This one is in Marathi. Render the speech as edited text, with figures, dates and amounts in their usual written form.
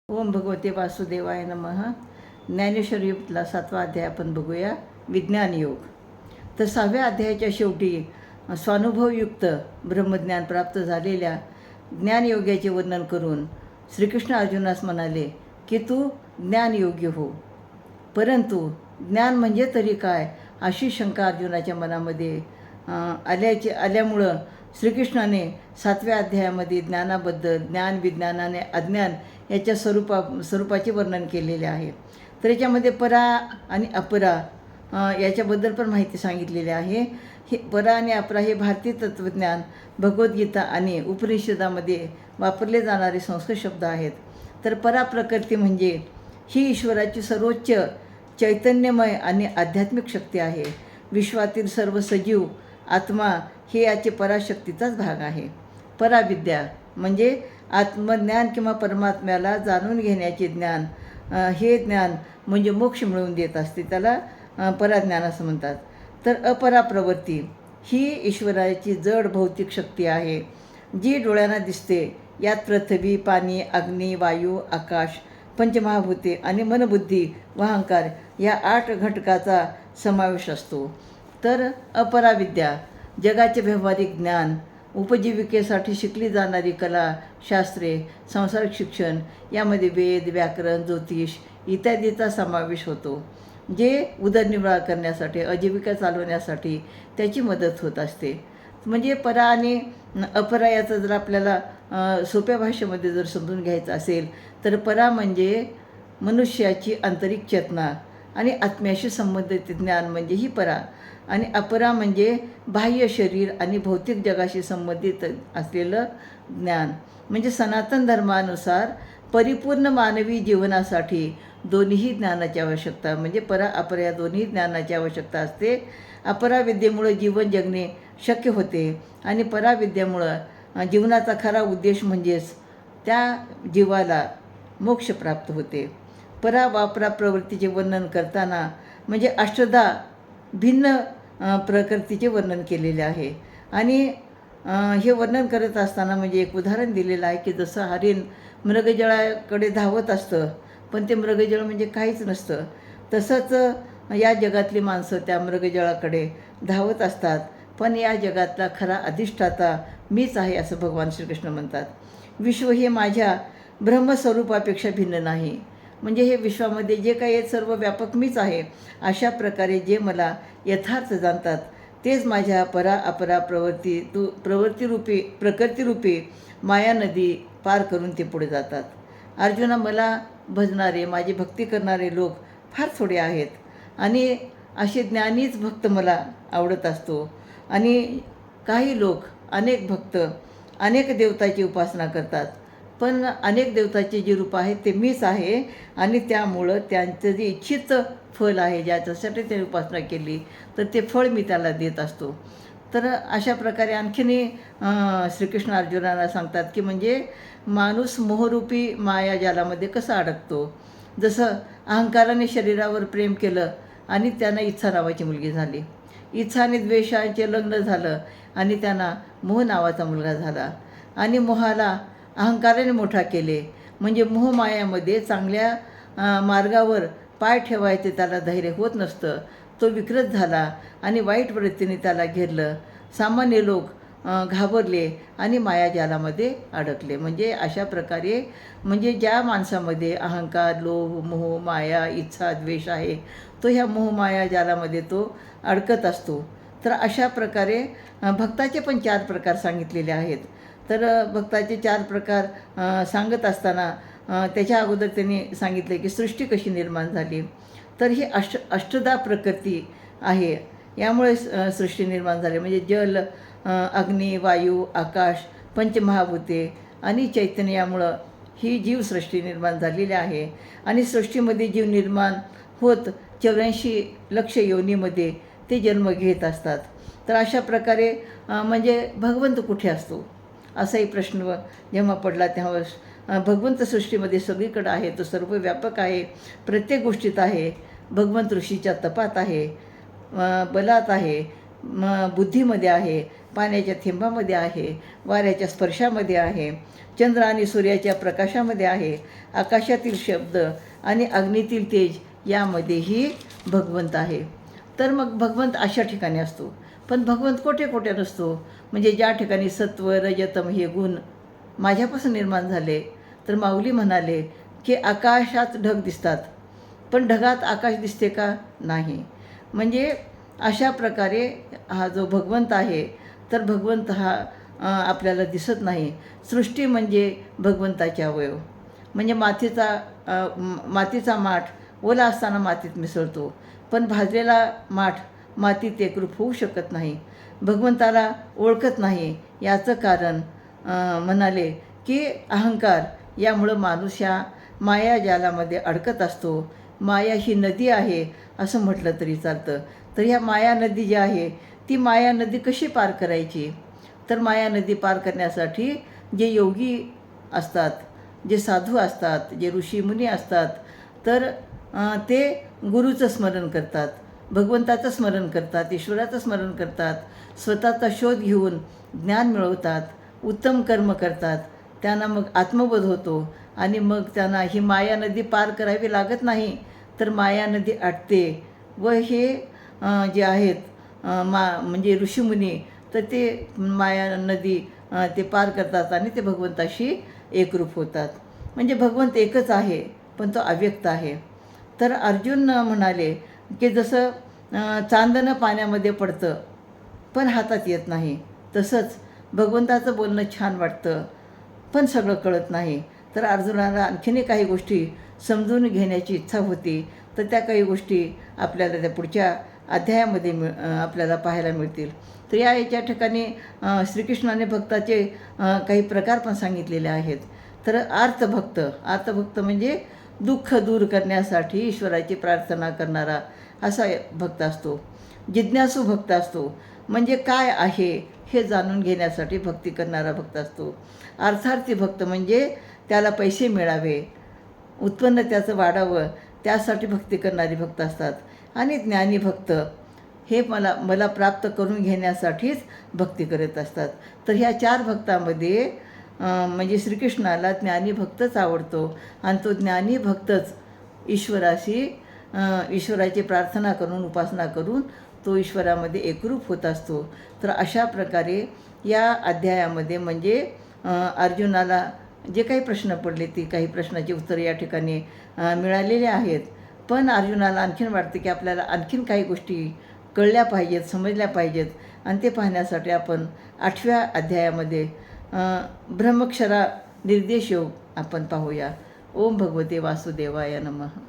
ओम भगवते वासुदेवाय नमः. ज्ञानेश्वर युगला 7वा अध्याय आपण बघूया, विज्ञान योग. तर 6व्या अध्यायाच्या शेवटी स्वानुभवयुक्त ब्रह्मज्ञान प्राप्त झालेल्या ज्ञानयोग्याचे वर्णन करून श्रीकृष्ण अर्जुनास म्हणाले की तू ज्ञानयोग्य हो. परंतु ज्ञान म्हणजे तरी काय, अशी शंका अर्जुनाच्या मनामध्ये आल्यामुळं श्रीकृष्णाने 7व्या अध्यायामध्ये ज्ञानाबद्दल, ज्ञान विज्ञानाने अज्ञान याच्या स्वरूपाचे वर्णन केलेले आहे. तर याच्यामध्ये परा आणि अपरा याच्याबद्दल पण माहिती सांगितलेली आहे. हे परा आणि अपरा हे भारतीय तत्त्वज्ञान, भगवद्गीता आणि उपनिषदामध्ये वापरले जाणारे संस्कृत शब्द आहेत. तर परा प्रकृती म्हणजे ही ईश्वराची सर्वोच्च चैतन्यमय आणि आध्यात्मिक शक्ती आहे. विश्वातील सर्व सजीव आत्मा हे याचे पराशक्तीचाच भाग आहे. पराविद्या म्हणजे आत्मज्ञान किंवा परमात्म्याला जाणून घेण्याचे ज्ञान. हे ज्ञान म्हणजे मोक्ष मिळवून देत असते, त्याला पराज्ञान असं म्हणतात. तर अपरा प्रवृत्ती ही ईश्वराची जड भौतिक शक्ती आहे, जी डोळ्यांना दिसते. यात पृथ्वी, पाणी, अग्नी, वायू, आकाश, पंचमहाभूते आणि मनबुद्धी व अहंकार या 8 घटकाचा समावेश असतो. तर अपराविद्या जगाचे व्यावहारिक ज्ञान, उपजीविकेसाठी शिकली जाणारी कला, शास्त्रे, संसारिक शिक्षण, यामध्ये वेद, व्याकरण, ज्योतिष इत्यादीचा समावेश होतो, जे उदरनिर्वाह करण्यासाठी, आजीविका चालवण्यासाठी त्याची मदत होत असते. म्हणजे परा आणि अपरा याचं जर आपल्याला सोप्या भाषेमध्ये जर समजून घ्यायचं असेल तर परा म्हणजे मनुष्याची आंतरिक चेतना आणि आत्म्याशी संबंधित ज्ञान म्हणजे ही परा, आणि अपरा म्हणजे बाह्य शरीर आणि भौतिक जगाशी संबंधित असलेलं ज्ञान. म्हणजे सनातन धर्मानुसार परिपूर्ण मानवी जीवनासाठी दोन्हीही ज्ञानाची आवश्यकता, म्हणजे परा अपरा या दोन्ही ज्ञानाची आवश्यकता असते. अपराविद्येमुळे जीवन जगणे शक्य होते आणि पराविद्येमुळं जीवनाचा खरा उद्देश म्हणजेच त्या जीवाला मोक्ष प्राप्त होते. परा वापरा प्रवृत्तीचे वर्णन करताना म्हणजे अष्टधा भिन्न प्रकृतीचे वर्णन केलेले आहे. आणि हे वर्णन करत असताना म्हणजे एक उदाहरण दिलेलं आहे की जसं हरिण मृगजळाकडे धावत असतं, पण ते मृगजळ म्हणजे काहीच नसतं, तसंच या जगातली माणसं त्या मृगजळाकडे धावत असतात, पण या जगातला खरा अधिष्ठाता मीच आहे असं भगवान श्रीकृष्ण म्हणतात. विश्व हे माझ्या ब्रह्मस्वरूपापेक्षा भिन्न नाही. म्हणजे हे विश्वामध्ये जे काही आहे सर्व व्यापक मीच आहे. अशा प्रकारे जे मला यथार्थ जाणतात तेच माझ्या परा अपरा प्रकृतीरूपी माया नदी पार करून ते पुढे जातात. अर्जुना, मला भजणारे, माझी भक्ती करणारे लोक फार थोडे आहेत, आणि असे ज्ञानीच भक्त मला आवडत असतो. आणि काही लोक, अनेक भक्त अनेक देवताची उपासना करतात, पण अनेक देवताचे जे रूप आहे ते मीच आहे, आणि त्यामुळं त्यांचं जे इच्छित फळ आहे, ज्याच्यासाठी त्यांनी उपासना केली तर ते फळ मी त्याला देत असतो. तर अशा प्रकारे आणखीनही श्रीकृष्ण अर्जुनाला सांगतात की म्हणजे माणूस मोहरूपी माया जालामध्ये कसा अडकतो. जसं अहंकाराने शरीरावर प्रेम केलं आणि त्यांना इच्छा नावाची मुलगी झाली. इच्छा आणि द्वेषाचे लग्न झालं आणि त्यांना मोह नावाचा मुलगा झाला. आणि मोहाला अहंकाराने मोठा केले, म्हणजे मोहमायामध्ये चांगल्या मार्गावर पाय ठेवायचे त्याला धैर्य होत नसतं. तो विकृत झाला आणि वाईट वृत्तीने त्याला घेरलं. सामान्य लोक घाबरले आणि मायाजालामध्ये अडकले. म्हणजे अशा प्रकारे म्हणजे ज्या माणसामध्ये अहंकार, लोभ, मोह, माया, इच्छा, द्वेष आहे, तो ह्या मोहमाया जालामध्ये तो अडकत असतो. तर अशा प्रकारे भक्ताचे पण 4 प्रकार सांगितलेले आहेत. तर भक्ताचे 4 प्रकार सांगत असताना त्याच्या अगोदर त्यांनी सांगितले की सृष्टी कशी निर्माण झाली. तर ही अष्टधा प्रकृती आहे, यामुळे सृष्टी निर्माण झाली. म्हणजे जल, अग्नी, वायू, आकाश, पंचमहाभूते आणि चैतन्य यामुळं ही जीवसृष्टी निर्माण झालेली आहे. आणि सृष्टीमध्ये जीव निर्माण होत 84 लक्ष योनीमध्ये ते जन्म घेत असतात. तर अशा प्रकारे म्हणजे भगवंत कुठे असतो असाही प्रश्न जेव्हा पडला तेव्हा भगवंत सृष्टीमध्ये सगळीकडं आहे, तो सर्व व्यापक आहे, प्रत्येक गोष्टीत आहे. भगवंत ऋषीच्या तपात आहे, बलात आहे, बुद्धीमध्ये आहे, पाण्याच्या थेंबामध्ये आहे, वाऱ्याच्या स्पर्शामध्ये आहे, चंद्र आणि सूर्याच्या प्रकाशामध्ये आहे, आकाशातील शब्द आणि अग्नीतील तेज यामध्येही भगवंत आहे. तर मग भगवंत अशा ठिकाणी असतो. पण भगवंत कोठे कोठे नसतो? म्हणजे ज्या ठिकाणी सत्व रजतम हे गुण माझ्यापासून निर्माण झाले, तर माऊली म्हणाले की आकाशात ढग दिसतात, पण ढगात आकाश दिसते का? नाही. म्हणजे अशा प्रकारे हा जो भगवंत आहे, तर भगवंत हा आपल्याला दिसत नाही. सृष्टी म्हणजे भगवंताचे अवयव. म्हणजे मातीचा माठ ओला असताना मातीत मिसळतो, पण भाजलेला माठ मातीत एकरूप होऊ शकत नाही. भगवंताला ओळखत नाही. याचं कारण म्हणाले की अहंकार. यामुळं माणूस ह्या मायाजालामध्ये अडकत असतो. माया ही नदी आहे असं म्हटलं तरी चालतं. तर ह्या माया नदी जी आहे, ती माया नदी कशी पार करायची? तर माया नदी पार करण्यासाठी जे योगी असतात, जे साधू असतात, जे ऋषीमुनी असतात, तर ते गुरुचं स्मरण करतात, भगवंताचं स्मरण करतात, ईश्वराचं स्मरण करतात, स्वतःचा शोध घेऊन ज्ञान मिळवतात, उत्तम कर्म करतात. त्यांना मग आत्मबोध होतो आणि मग त्यांना ही माया नदी पार करावी लागत नाही, तर माया नदी आटते. व हे जे आहेत म्हणजे ऋषीमुनी, तर ते माया नदी ते पार करतात आणि ते भगवंताशी एकरूप होतात. म्हणजे भगवंत एकच आहे, पण तो अव्यक्त आहे. तर अर्जुन म्हणाले की जसं चांदणं पाण्यामध्ये पडतं पण हातात येत नाही, तसंच भगवंताचं बोलणं छान वाटतं पण सगळं कळत नाही. तर अर्जुनाला आणखीनही काही गोष्टी समजून घेण्याची इच्छा होती. तर त्या काही गोष्टी आपल्याला त्या पुढच्या अध्यायामध्ये आपल्याला पाहायला मिळतील. तर याच्या ठिकाणी श्रीकृष्णाने भक्ताचे काही प्रकार पण सांगितलेले आहेत. तर अर्थभक्त म्हणजे दुःख दूर करण्यासाठी ईश्वराची प्रार्थना करणारा असा भक्त असतो. जिज्ञासू भक्त असतो, म्हणजे काय आहे हे जाणून घेण्यासाठी भक्ती करणारा भक्त असतो. अर्थार्थी भक्त म्हणजे त्याला पैसे मिळावे, उत्पन्न त्याचं वाढावं, त्यासाठी भक्ती करणारी भक्त असतात. आणि ज्ञानी भक्त हे मला प्राप्त करून घेण्यासाठीच भक्ती करत असतात. तर ह्या 4 भक्तामध्ये म्हणजे श्रीकृष्णाला ज्ञानी भक्तच आवडतो आणि तो ज्ञानी भक्तच ईश्वराची प्रार्थना करून, उपासना करून तो ईश्वरामध्ये एकरूप होत असतो. तर अशा प्रकारे या अध्यायामध्ये म्हणजे अर्जुनाला जे काही प्रश्न पडले, ती काही प्रश्नाची उत्तरं या ठिकाणी मिळालेली आहेत. पण अर्जुनाला आणखीन वाटतं की आपल्याला आणखीन काही गोष्टी कळल्या पाहिजेत, समजल्या पाहिजेत. आणि ते पाहण्यासाठी आपण 8व्या अध्यायामध्ये ब्रह्मक्षरा निर्देश योग आपण पाहूया. ओम भगवते वासुदेवाय नमः.